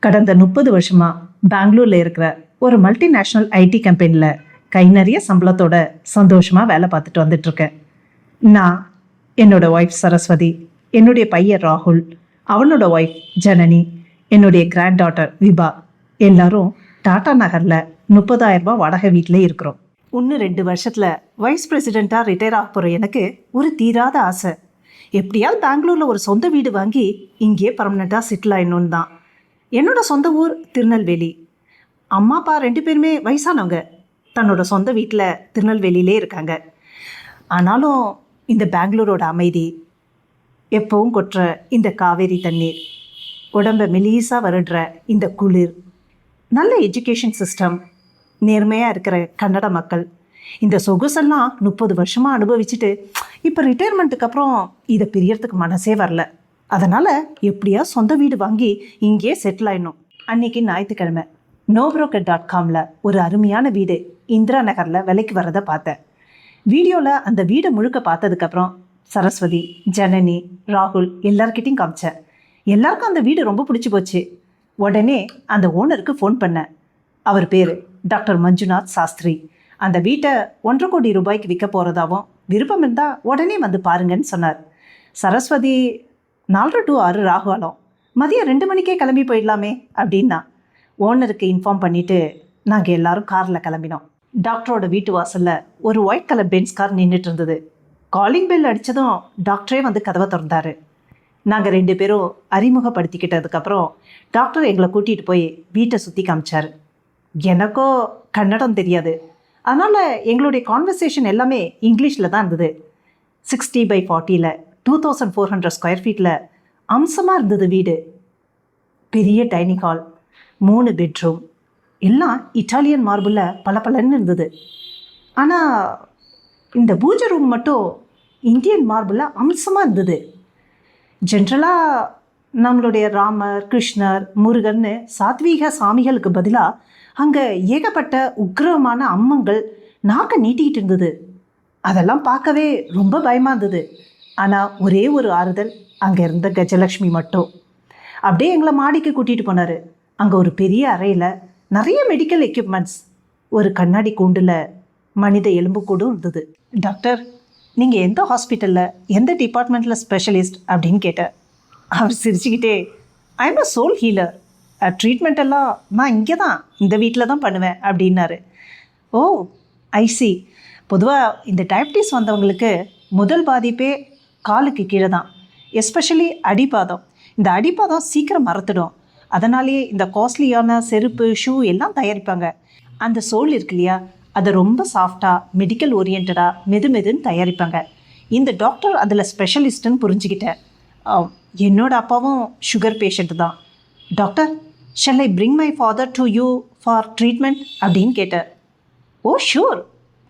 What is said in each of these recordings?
கடந்த 30 வருஷமா பெங்களூர்ல இருக்கிற ஒரு மல்டிநேஷனல் ஐடி கம்பெனியில் கை நிறைய சம்பளத்தோட சந்தோஷமா வேலை பார்த்துட்டு வந்துட்டு இருக்கேன். நான், என்னோட ஒய்ஃப் சரஸ்வதி, என்னுடைய பையன் ராகுல், அவனோட ஒய்ஃப் ஜனனி, என்னுடைய கிராண்ட் டாட்டர் விபா, எல்லாரும் டாடா நகர்ல 30,000 ரூபாய் வாடகை வீட்டிலே இருக்கிறோம். இன்னும் 2 வருஷத்துல வைஸ் பிரசிடெண்ட்டாக ரிட்டையர் ஆக போகிற எனக்கு ஒரு தீராத ஆசை. எப்படியாவது பெங்களூர்ல ஒரு சொந்த வீடு வாங்கி இங்கேயே பர்மனெண்ட்டாக செட்டில் ஆயிடணும்னு தான். என்னோட சொந்த ஊர் திருநெல்வேலி. அம்மா அப்பா 2 பேருமே வயசானவங்க, தன்னோட சொந்த வீட்டில் திருநெல்வேலியிலே இருக்காங்க. ஆனாலும் இந்த பெங்களூரோட அமைதி, எப்பவும் கொட்டுற இந்த காவேரி தண்ணீர், உடம்பை மெலீஸாக வருடுற இந்த குளிர், நல்ல எஜுகேஷன் சிஸ்டம், நேர்மையாக இருக்கிற கன்னட மக்கள், இந்த சொகுசெல்லாம் 30 வருஷமாக அனுபவிச்சுட்டு இப்போ ரிட்டையர்மெண்ட்டுக்கு அப்புறம் இதை பிரியறதுக்கு மனசே வரல. அதனால் எப்படியா சொந்த வீடு வாங்கி இங்கேயே செட்டில் ஆயிடணும். அன்றைக்கி ஞாயிற்றுக்கிழமை nobroker.comல ஒரு அருமையான வீடு இந்திரா நகரில் விலைக்கு வரதை பார்த்தேன். வீடியோவில் அந்த வீடை முழுக்க பார்த்ததுக்கப்புறம் சரஸ்வதி, ஜனனி, ராகுல் எல்லார்கிட்டையும் காமிச்சேன். எல்லாருக்கும் அந்த வீடு ரொம்ப பிடிச்சி போச்சு. உடனே அந்த ஓனருக்கு ஃபோன் பண்ணேன். அவர் பேர் டாக்டர் மஞ்சுநாத் சாஸ்திரி. அந்த வீட்டை 1.5 கோடி ரூபாய்க்கு விற்க போகிறதாவும், விருப்பம் இருந்தால் உடனே வந்து பாருங்கன்னு சொன்னார். சரஸ்வதி 4 to 6 ராகுவாலம், மதியம் 2 மணிக்கே கிளம்பி போயிடலாமே அப்படின்னா ஓனருக்கு இன்ஃபார்ம் பண்ணிவிட்டு நாங்கள் எல்லாரும் காரில் கிளம்பினோம். டாக்டரோட வீட்டு வாசலில் ஒரு ஒயிட் கலர் பென்ஸ் கார் நின்றுட்டு இருந்தது. காலிங் பெல் அடித்ததும் டாக்டரே வந்து கதவை திறந்தார். நாங்கள் 2 பேரும் அறிமுகப்படுத்திக்கிட்டதுக்கப்புறம் டாக்டர் எங்களை கூட்டிகிட்டு போய் வீட்டை சுற்றி காமிச்சார். எனக்கோ கன்னடம் தெரியாது, அதனால் எங்களுடைய கான்வர்சேஷன் எல்லாமே இங்கிலீஷில் தான் இருந்தது. 60x40 2400 ஸ்கொயர் ஃபீட்டில் அம்சமாக இருந்தது வீடு. பெரிய டைனிங் ஹால், 3 பெட்ரூம், எல்லாம் இட்டாலியன் மார்பிளில் பளபளன்னு இருந்தது. ஆனால் இந்த பூஜை ரூம் மட்டும் இந்தியன் மார்பிளில் அம்சமாக இருந்தது. ஜென்ரலாக நம்மளுடைய ராமர், கிருஷ்ணர், முருகன்னு சாத்வீக சாமிகளுக்கு பதிலாக அங்கே ஏகப்பட்ட உக்ரமான அம்மங்கள் நாக்க நீட்டிக்கிட்டு இருந்தது. அதெல்லாம் பார்க்கவே ரொம்ப பயமாக இருந்தது. ஆனால் ஒரே ஒரு ஆறுதல், அங்கே இருந்த கஜலக்ஷ்மி மட்டும். அப்படியே எங்களை மாடிக்கு கூட்டிகிட்டு போனார். அங்கே ஒரு பெரிய அறையில் நிறைய மெடிக்கல் எக்யூப்மெண்ட்ஸ், ஒரு கண்ணாடி கூண்டில் மனித எலும்புக்கூடும் இருந்தது. டாக்டர், நீங்கள் எந்த ஹாஸ்பிட்டலில் எந்த டிபார்ட்மெண்ட்டில் ஸ்பெஷலிஸ்ட் அப்படின்னு கேட்டார். அவர் சிரிச்சுக்கிட்டே, I am a soul healer, treatment எல்லாம் நான் இங்கே தான், இந்த வீட்டில் தான் பண்ணுவேன் அப்படின்னாரு. Oh, I see. பொதுவாக இந்த டயபிட்டிஸ் வந்தவங்களுக்கு முதல் பாதிப்பே காலுக்கு கீழே தான், எஸ்பெஷலி அடிப்பாதம். இந்த அடிப்பாதம் சீக்கிரம் மறந்துடும். அதனாலேயே இந்த காஸ்ட்லியான செருப்பு, ஷூ எல்லாம் தயாரிப்பாங்க. அந்த சோல் இருக்கு இல்லையா, அதை ரொம்ப சாஃப்டாக, மெடிக்கல் ஓரியன்டாக, மெதுன்னு தயாரிப்பாங்க. இந்த டாக்டர் அதில் ஸ்பெஷலிஸ்ட்டுன்னு புரிஞ்சுக்கிட்டேன். என்னோட அப்பாவும் சுகர் பேஷண்ட் தான். Doctor, shall I bring my father to you for treatment அப்படின்னு கேட்டார். ஓ ஷூர்,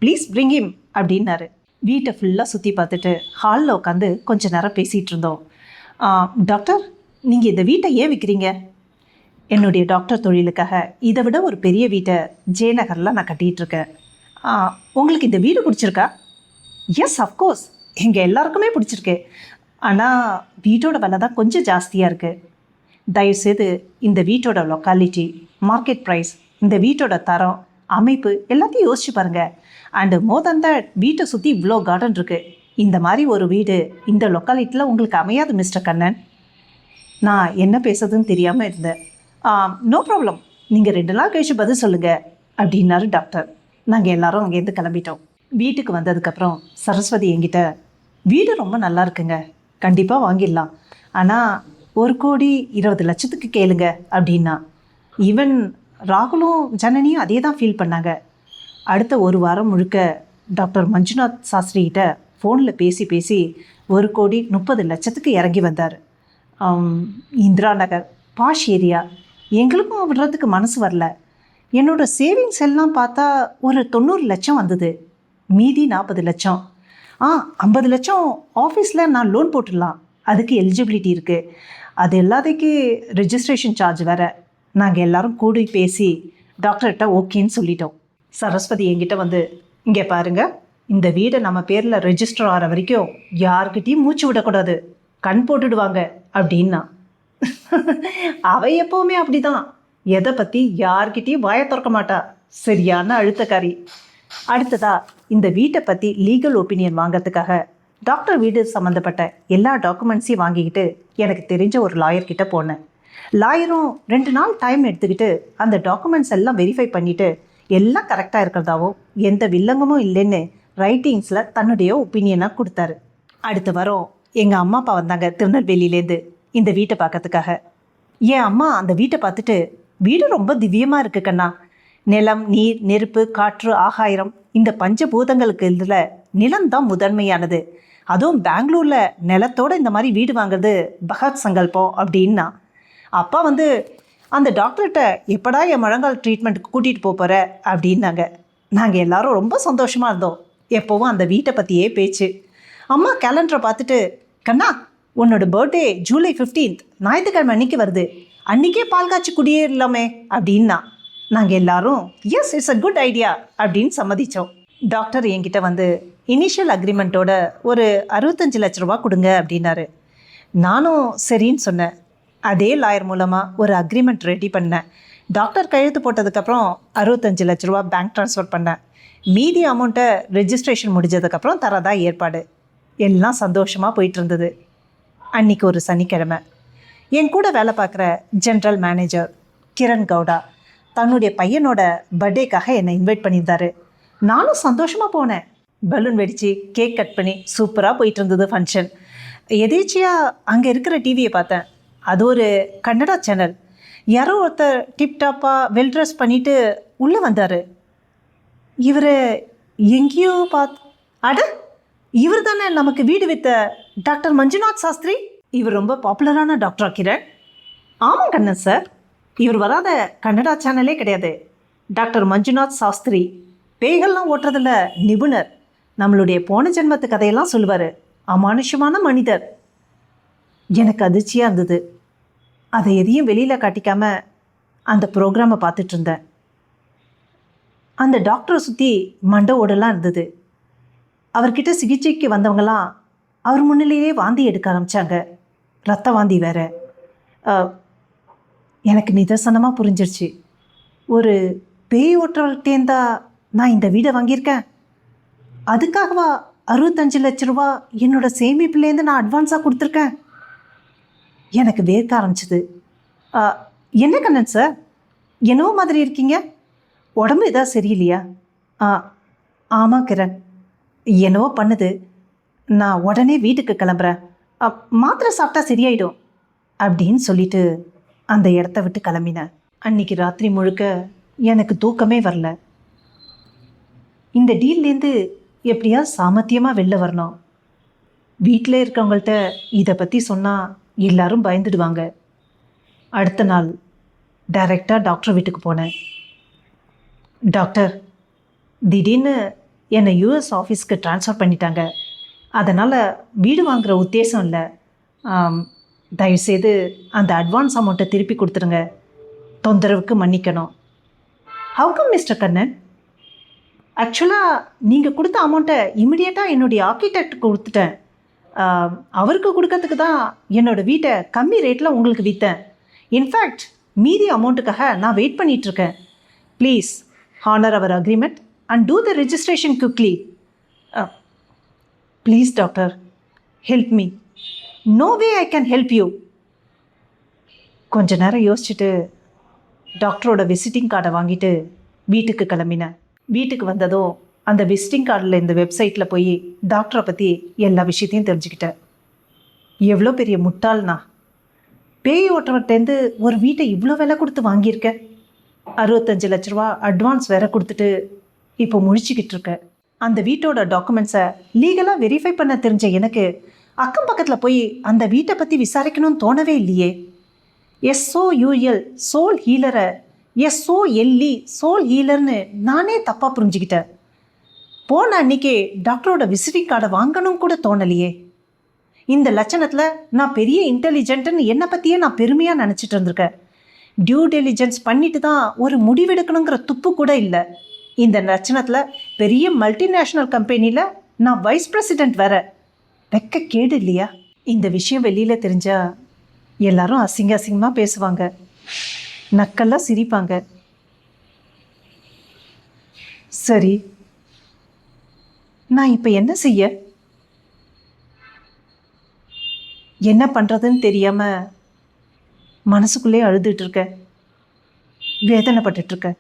ப்ளீஸ் பிரிங் ஹிம் அப்படின்னாரு. வீட்டை ஃபுல்லாக சுற்றி பார்த்துட்டு ஹாலில் உட்காந்து கொஞ்சம் நேரம் பேசிகிட்டு இருந்தோம். டாக்டர், நீங்கள் இந்த வீட்டை ஏன் விற்கிறீங்க? என்னுடைய டாக்டர் தொழிலுக்காக இதை விட ஒரு பெரிய வீட்டை ஜெயநகரில் நான் கட்டிகிட்ருக்கேன். உங்களுக்கு இந்த வீடு பிடிச்சிருக்கா? எஸ், அஃப்கோர்ஸ், எங்கள் எல்லாருக்குமே பிடிச்சிருக்கு. ஆனால் வீட்டோட விலை தான் கொஞ்சம் ஜாஸ்தியாக இருக்குது. தயவுசெய்து இந்த வீட்டோட லொக்காலிட்டி, மார்க்கெட் ப்ரைஸ், இந்த வீட்டோட தரம், அமைப்பு எல்லாத்தையும் யோசிச்சு பாருங்கள். அண்டு மோர் தென் தட், வீட்டை சுற்றி இவ்வளோ கார்டன் இருக்குது. இந்த மாதிரி ஒரு வீடு இந்த லொக்காலிட்டியில் உங்களுக்கு அமையாது மிஸ்டர் கண்ணன். நான் என்ன பேசுறதுன்னு தெரியாமல் இருந்தேன். நோ ப்ராப்ளம், நீங்கள் 2 நாள் கழிச்சு பதில் சொல்லுங்கள் அப்படின்னாரு டாக்டர். நாங்கள் எல்லாரும் அங்கேருந்து கிளம்பிட்டோம். வீட்டுக்கு வந்ததுக்கப்புறம் சரஸ்வதி என்கிட்ட, வீடு ரொம்ப நல்லா இருக்குங்க, கண்டிப்பாக வாங்கிடலாம், ஆனால் 1,20,00,000 கேளுங்க அப்படின்னா. ஈவன் ராகுலும் ஜனனியும் அதே தான் ஃபீல் பண்ணாங்க. அடுத்த 1 வாரம் முழுக்க டாக்டர் மஞ்சுநாத் சாஸ்திரிகிட்ட ஃபோனில் பேசி 1,30,00,000 இறங்கி வந்தார். இந்திரா நகர், பாஷ் ஏரியா. எங்களுக்கும் விடுறதுக்கு மனசு வரல. என்னோடய சேவிங்ஸ் எல்லாம் பார்த்தா ஒரு 90 லட்சம் வந்தது. மீதி 40 லட்சம். 50 லட்சம் ஆஃபீஸில் நான் லோன் போட்டுடலாம், அதுக்கு எலிஜிபிலிட்டி இருக்குது. அது எல்லாத்துக்கு ரெஜிஸ்ட்ரேஷன் சார்ஜ் வேறு. நாங்கள் எல்லோரும் கூடி பேசி டாக்டர்கிட்ட ஓகேன்னு சொல்லிட்டோம். சரஸ்வதி என்கிட்ட வந்து, இங்கே பாருங்கள், இந்த வீடை நம்ம பேரில் ரெஜிஸ்டர் ஆகிற வரைக்கும் யாருக்கிட்டையும் மூச்சு விடக்கூடாது, கண் போட்டுடுவாங்க அப்படின்னா. அவ எப்பவுமே அப்படிதான். எதை பற்றி யார்கிட்டயும் வாயை திறக்க மாட்டா. சரியான அழுத்தக்காரி. அடுத்ததா இந்த வீட்டை பற்றி லீகல் ஒப்பீனியன் வாங்கிறதுக்காக டாக்டர் வீடு சம்மந்தப்பட்ட எல்லா டாக்குமெண்ட்ஸையும் வாங்கிக்கிட்டு எனக்கு தெரிஞ்ச ஒரு லாயர்கிட்ட போனேன். லாயரும் 2 நாள் டைம் எடுத்துக்கிட்டு அந்த டாக்குமெண்ட்ஸ் எல்லாம் வெரிஃபை பண்ணிவிட்டு எல்லாம் கரெக்டாக இருக்கிறதாவும் எந்த வில்லங்கமும் இல்லைன்னு ரைட்டிங்ஸில் தன்னுடைய ஒப்பீனியனாக கொடுத்தாரு. அடுத்த வாரம் எங்கள் அம்மா அப்பா வந்தாங்க திருநெல்வேலியிலேருந்து இந்த வீட்டை பார்க்கறதுக்காக. என் அம்மா அந்த வீட்டை பார்த்துட்டு, வீடு ரொம்ப திவ்யமாக இருக்கு கண்ணா. நிலம், நீர், நெருப்பு, காற்று, ஆகாயம், இந்த பஞ்சபூதங்களுக்கு இதில் நிலம்தான் முதன்மையானது. அதுவும் பெங்களூரில் நிலத்தோடு இந்த மாதிரி வீடு வாங்குறது பகத் சங்கல்பம் அப்படின்னா. அப்பா வந்து அந்த டாக்டர்கிட்ட எப்படா என் முழங்கால் ட்ரீட்மெண்ட்டுக்கு கூட்டிகிட்டு போகிற அப்படின்னாங்க. நாங்கள் எல்லாரும் ரொம்ப சந்தோஷமாக இருந்தோம். எப்போவும் அந்த வீட்டை பற்றியே பேச்சு. அம்மா கேலண்டரை பார்த்துட்டு, கண்ணா உன்னோட பர்த்டே ஜூலை 15 ஞாயிற்றுக்கிழமை அன்னைக்கு வருது, அன்றைக்கே பால் காய்ச்சி குடியேறலாமே அப்படின்னா. நாங்கள் எல்லாரும் S it's a good idea அப்படின்னு சம்மதித்தோம். டாக்டர் என்கிட்ட வந்து இனிஷியல் அக்ரிமெண்ட்டோட ஒரு 65 லட்ச ரூபா கொடுங்க அப்படின்னாரு. நானும் சரின்னு சொன்னேன். அதே லாயர் மூலமாக ஒரு அக்ரிமெண்ட் ரெடி பண்ணேன். டாக்டர் கையெழுத்து போட்டதுக்கப்புறம் 65 லட்ச ரூபா பேங்க் ட்ரான்ஸ்ஃபர் பண்ணேன். மீதி அமௌண்ட்டை ரெஜிஸ்ட்ரேஷன் முடிஞ்சதுக்கப்புறம் தரதா ஏற்பாடு. எல்லாம் சந்தோஷமாக போயிட்டு இருந்தது. அன்றைக்கி ஒரு சனிக்கிழமை என் கூட வேலை பார்க்குற ஜென்ரல் மேனேஜர் கிரண் கவுடா தன்னுடைய பையனோட பர்த்டேக்காக என்னை இன்வைட் பண்ணியிருந்தாரு. நானும் சந்தோஷமாக போனேன். பலூன் வெடித்து கேக் கட் பண்ணி சூப்பராக போயிட்டு இருந்தது ஃபங்க்ஷன். எதேச்சியாக அங்கே இருக்கிற டிவியை பார்த்தேன். அது ஒரு கன்னடா சேனல். யாரோ ஒருத்தர் டிப்டாப்பாக வெல் ட்ரெஸ் பண்ணிவிட்டு உள்ளே வந்தார். இவர் எங்கேயோ அட இவர் தானே நமக்கு வீடு வித்த டாக்டர் மஞ்சுநாத் சாஸ்திரி. இவர் ரொம்ப பாப்புலரான டாக்டரா கிரண்? ஆமாம் கண்ணன் சார். இவர் வராத கன்னடா சேனலே கிடையாது. டாக்டர் மஞ்சுநாத் சாஸ்திரி பேய்கள்லாம் ஓட்டுறதில் நிபுணர். நம்மளுடைய போன ஜென்மத்து கதையெல்லாம் சொல்லுவார். அமானுஷமான மனிதர். எனக்கு அதிர்ச்சியாக இருந்தது. அதை எதையும் வெளியில் காட்டிக்காமல் அந்த ப்ரோக்ராமை பார்த்துட்டு இருந்தேன். அந்த டாக்டரை சுற்றி மண்டை ஓடலாம் இருந்தது. அவர்கிட்ட சிகிச்சைக்கு வந்தவங்களாம் அவர் முன்னிலேயே வாந்தி எடுக்க ஆரம்பித்தாங்க. ரத்த வாந்தி வேறு. எனக்கு நிதர்சனமாக புரிஞ்சிருச்சு, ஒரு பேய் ஓட்டுறவர்கிட்டேருந்தா நான் இந்த வீடை வாங்கியிருக்கேன். அதுக்காகவா 65 லட்ச ரூபா என்னோடய சேமிப்புலேருந்து நான் அட்வான்ஸாக கொடுத்துருக்கேன். எனக்கு வேர்க்க ஆரம்பிச்சிது. என்ன கண்ணன் சார், என்னவோ மாதிரி இருக்கீங்க? உடம்பு எதாவது சரியில்லையா? ஆமாம் கிரண், என்னவோ பண்ணுது. நான் உடனே வீட்டுக்கு கிளம்புறேன். மாத்திரை சாப்பிட்டா சரியாயிடும் அப்படின்னு சொல்லிட்டு அந்த இடத்த விட்டு கிளம்பினேன். அன்றைக்கி ராத்திரி முழுக்க எனக்கு தூக்கமே வரல. இந்த டீல்லேருந்து எப்படியாவது சாமர்த்தியமாக வெளில வரணும். வீட்டில் இருக்கவங்கள்ட்ட இதை பற்றி சொன்னால் எல்லாரும் பயந்துடுவாங்க. அடுத்த நாள் டைரெக்டாக டாக்டர் வீட்டுக்கு போனேன். டாக்டர், திடீர்னு என்னை யூஎஸ் ஆஃபீஸ்க்கு ட்ரான்ஸ்ஃபர் பண்ணிட்டாங்க. அதனால் வீடு வாங்குகிற உத்தேசம் இல்லை. தயவுசெய்து அந்த அட்வான்ஸ் அமௌண்ட்டை திருப்பி கொடுத்துருங்க. தொந்தரவுக்கு மன்னிக்கணும். How come mister Kannan? ஆக்சுவலாக நீங்கள் கொடுத்த அமௌண்ட்டை இமிடியேட்டாக என்னுடைய ஆர்கிடெக்ட் கொடுத்துட்டேன். அவருக்கு கொடுக்கறதுக்கு தான் என்னோடய வீட்டை கம்மி ரேட்டில் உங்களுக்கு விற்றேன். இன்ஃபேக்ட் மீதி அமௌண்ட்டுக்காக நான் வெயிட் பண்ணிகிட்ருக்கேன். Please honour our agreement and do the registration quickly. Please doctor, help me. No way I can help you. கொஞ்ச நேரம் யோசிச்சுட்டு டாக்டரோட விசிட்டிங் கார்டை வாங்கிட்டு வீட்டுக்கு கிளம்பினேன். வீட்டுக்கு வந்ததும் அந்த விசிட்டிங் கார்டில் இந்த வெப்சைட்டில் போய் டாக்டரை பற்றி எல்லா விஷயத்தையும் தெரிஞ்சுக்கிட்டேன். எவ்வளோ பெரிய முட்டாள்னா, பேய் ஓட்டுறவர்கிட்டேருந்து ஒரு வீட்டை இவ்வளோ விலை கொடுத்து வாங்கியிருக்கேன். 65 லட்ச ரூபா அட்வான்ஸ் வேற கொடுத்துட்டு இப்போ முழிச்சிக்கிட்டு இருக்கேன். அந்த வீட்டோட டாக்குமெண்ட்ஸை லீகலாக வெரிஃபை பண்ண தெரிஞ்ச எனக்கு அக்கம் பக்கத்தில் போய் அந்த வீட்டை பற்றி விசாரிக்கணும்னு தோணவே இல்லையே. SOUL சோல் ஹீலரை SOLE சோல் ஹீலர்னு நானே தப்பாக புரிஞ்சுக்கிட்டேன். போன அன்னைக்கே டாக்டரோட விசிட்டிங் கார்டை வாங்கணும் கூட தோணலையே. இந்த லட்சணத்தில் நான் பெரிய இன்டெலிஜென்ட்னு என்னை பற்றியே நான் பெருமையாக நினச்சிட்டு இருந்திருக்கேன். டியூ டெலிஜென்ஸ் பண்ணிட்டு தான் ஒரு முடிவெடுக்கணுங்கிற துப்பு கூட இல்லை. இந்த லட்சணத்தில் பெரிய மல்டிநேஷ்னல் கம்பெனியில் நான் வைஸ் பிரசிடெண்ட் வேற. வெக்க கேடு இல்லையா? இந்த விஷயம் வெளியில் தெரிஞ்சால் எல்லாரும் அசிங்க அசிங்கமாக பேசுவாங்க, நக்கெல்லாம் சிரிப்பாங்க. சரி, நான் இப்போ என்ன செய்ய? என்ன பண்ணுறதுன்னு தெரியாமல் மனசுக்குள்ளே அழுதுட்டு இருக்கேன், வேதனைப்பட்டுட்டு இருக்கேன்.